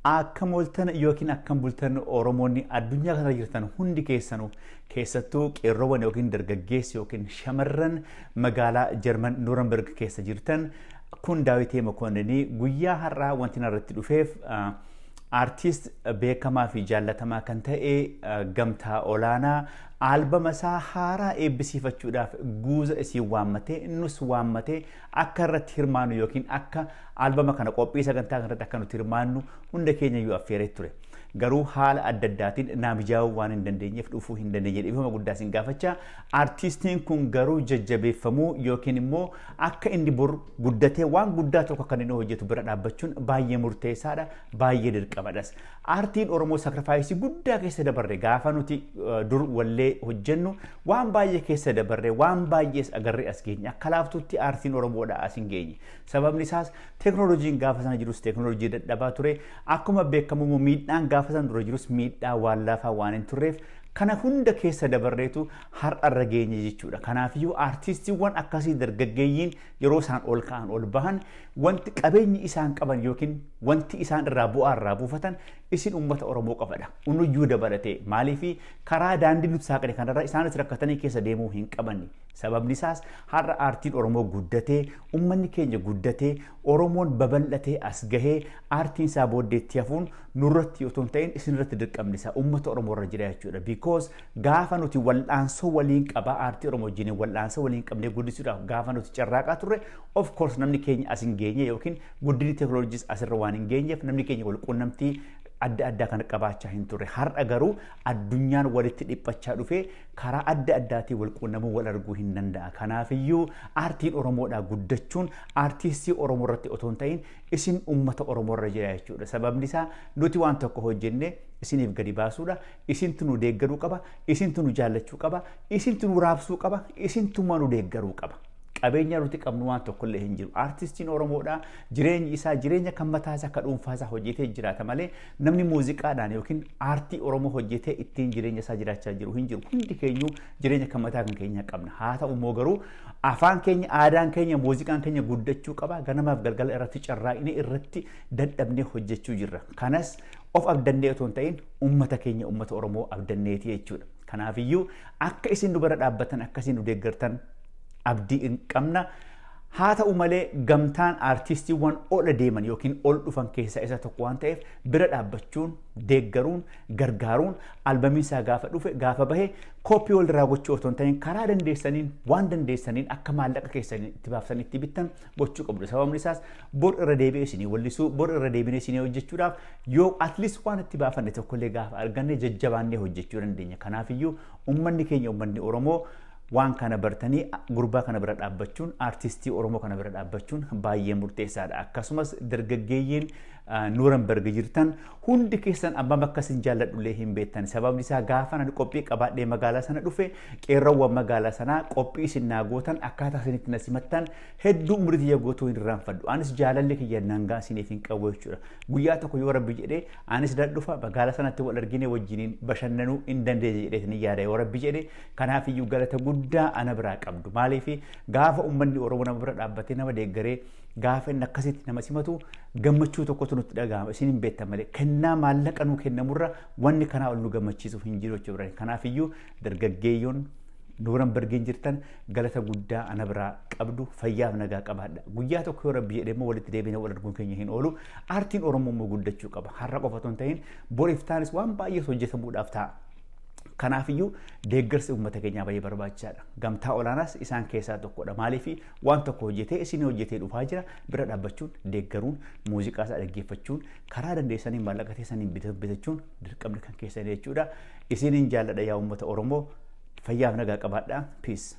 Akka moltan yookiin akkam bultan Oromoonni addunyaa kana jirtan hundi keessanuu keessattuu qeerroowwan yookiin dargaggeessi yookiin shamarran magaalaa Jarman Nuurenberg keessa jirtan kun Daawitee Mokonninii guyyaa har'aa wanti irratti dhufeef artist beekamaa fi jaallatamaa kan ta'e Gamtaa Olaanaa albama isaa haaraa eebbisiifachuudhaaf guuza isii waammatee innus waammatee akka irratti hirmaannu yookiin akka albama kana qophii sagantaa kanarratti akka nuti hirmaannu hunda keenya yoo affeeree ture. Garuu haala adda addaatiin naamijaa'uu waan hin dandeenyeef dhufuu hin dandeenye dhibama guddaa sin gaafachaa artistiin kun garuu jajjabeeffamuu yookiin immoo akka inni bor guddatee waan guddaa tokko kan inni hojjetu bira dhaabbachuun baay'ee murteessaadha baay'ee dirqamadhas. Artiin Oromoo sacrifice guddaa keessa dabarre gaafa nuti dur wallee hojjennu waan baay'ee keessa dabarre waan baay'ees agarree as geenye akka laaftutti artiin Oromoodha as hin geenye. Sababni isaas teknooloojiin gaafa sana jirus teknooloojii dadhabaa ture akkuma beekamu miidhaan gaafa sana dura jirus miidhaa waan laafaa waan hin turreef kana hunda keessa dabarreetu har'arra geenye jechuudha. Kanaafiyyuu artistiiwwan akkasii dargaggeeyyiin yeroo isaan ol ka'an ol bahan wanti qabeenyi isaan qaban yookiin wanti isaan irraa bu'aa irraa buufatan isin uummata Oromoo qofadha. Unuyyuu dabalatee maaliifi karaa daandii nuti saaqne kanarra isaanis rakkatanii keessa deemuu hin qabanni. Sababni isaas har'a artiin Oromoo guddatee uummanni keenya guddatee Oromoon babal'atee as gahee artiin isaa booddeetti hafuun nurratti otoo hin ta'in isinirratti dirqamni isaa uummata Oromoo irra jira jechuudha. Because gaafa nuti wal'aansoo waliin qaba artii Oromoo wajjin wal'aansoo waliin qabnee guddisuudhaaf gaafa nuti carraaqaa turre of course namni keenya as hin geenye yookiin guddinni teknooloojiis asirra waan hin geenyeef namni keenya wal quunnamtii adda addaa kan qabaachaa hin turre. Har'a garuu addunyaan walitti dhiphachaa dhufee karaa adda addaatiin wal quunnamuu wal arguu hin danda'a. Kanaafiyyuu artiin Oromoodhaa guddachuun artistii Oromoo irratti otoo hin ta'in isin uummata Oromoo irra jira jechuudha. Sababni isaa nuti waan tokko hojjenne isiniif gadi baasuudha. Isintu nu deeggaruu qaba, isintu nu jaallachuu qaba, isintu nu raabsuu qaba, isintuma nu deeggaruu qaba. Qabeenya nuti qabnu waan tokkollee hin jiru. Artistiin Oromoodhaa jireenyi isaa jireenya kan mataa isaa akka dhuunfaa isaa hojjetee jiraata malee namni muuziqaadhaan yookiin aartii Oromoo hojjetee ittiin jireenya isaa jiraachaa jiru hin jiru. Hundi keenyu jireenya kan mataa kan keenya qabna. Haa ta'u immoo garuu afaan keenya, aadaan keenya, muuziqaan keenya guddachuu qaba. Ganamaaf galgala irratti carraaqnee irratti dadhabnee hojjechuu jirra. Kanas of abdannee otoo hin ta'in uummata keenya uummata Oromoo abdanneeti jechuudha. Kanaafiyyuu akka isin nu bira dhaabbatan akkasiin nu deeggartan abdii hin qabna. Haa ta'u malee gamtaan artistiiwwan ol deeman yookiin ol dhufan keessaa isa tokko waan ta'eef bira dhaabbachuun deeggaruun gargaaruun albamiin isaa gaafa dhufe gaafa bahe koppii wal irraa gochuu otoo hin ta'in karaa dandeessaniin waan dandeessaniin akka maallaqa keessanii itti baaftanii itti bittan gochuu qabdu. Sababni isaas bor irra deebi'ee isinii wallisuu bor irra deebinee isinii hojjechuudhaaf yoo at least waan itti baafanne tokkollee gaafa arganne jajjabaannee hojjechuu dandeenya. Kanaafiyyuu uummanni keenya uummanni Oromoo waan kana bartanii gurbaa kana bira dhaabbachuun artistii Oromoo kana bira dhaabbachuun baay'ee murteessaadha. Akkasumas dargaggeeyyiin Nuurenberg jirtan hundi keessan abbaa akkasin jaalladhullee hin beektan. Sababni isaa gaafa ani qophii qabaadhee magaalaa sana dhufe qeerroowwan magaalaa sanaa qophii isin naa gootan akkaataa isinitti na simattan hedduu umurii kiyya gootuu hin irraanfadhu. Anis jaalalli kiyya nangaa isiniif hin qabu jechuudha. Guyyaa tokko yoo Rabbi jedhee anis dadhufa magaalaa sanatti wal argine wajjiniin bashannanuu hin dandeenye jedheetanii yaada yoo Rabbi jedhee. Kanaafiyyuu galata guddaa ana biraa qabdu. Maaliifi gaafa uummanni Oromoo nama bira dhaabbatee nama deeggaree gaafa inni akkasitti nama simatu gammachuu tokkotu nutti dhagahama. Isin hin beektan malee kennaa maallaqa nuu kennamurra wanni kanaa ol nu gammachiisuuf hin jiru jechuudha. Kanaafiyyuu dargaggeeyyoon Nuurenbergiin jirtan galata guddaa ana biraa qabdu fayyaaf nagaa qabaadha. Guyyaa tokko yoo Rabbi jedhee walitti deebinee wal arguun keenya hin oolu. Aartiin Oromoo immoo guddachuu qaba. Har'a qofa otoo hin ta'in boriif taanis waan baay'ee hojjetamuudhaaf ta'a. Kanaafiyyuu deeggarsi uummata keenyaa baay'ee barbaachisaadha. Gamtaa Olaanaas isaan keessaa tokkodha. Maaliifi waan tokko hojjetee isin hojjetee dhufaa jira bira dhaabbachuun deeggaruun muuziqaa isaa dhaggeeffachuun karaa dandeessaniin maallaqa teessaniin bitachuun dirqamni kan keessanii jechuudha. Isiniin jaalladha yaa uummata Oromoo fayyaaf nagaa qabaadha. Peace.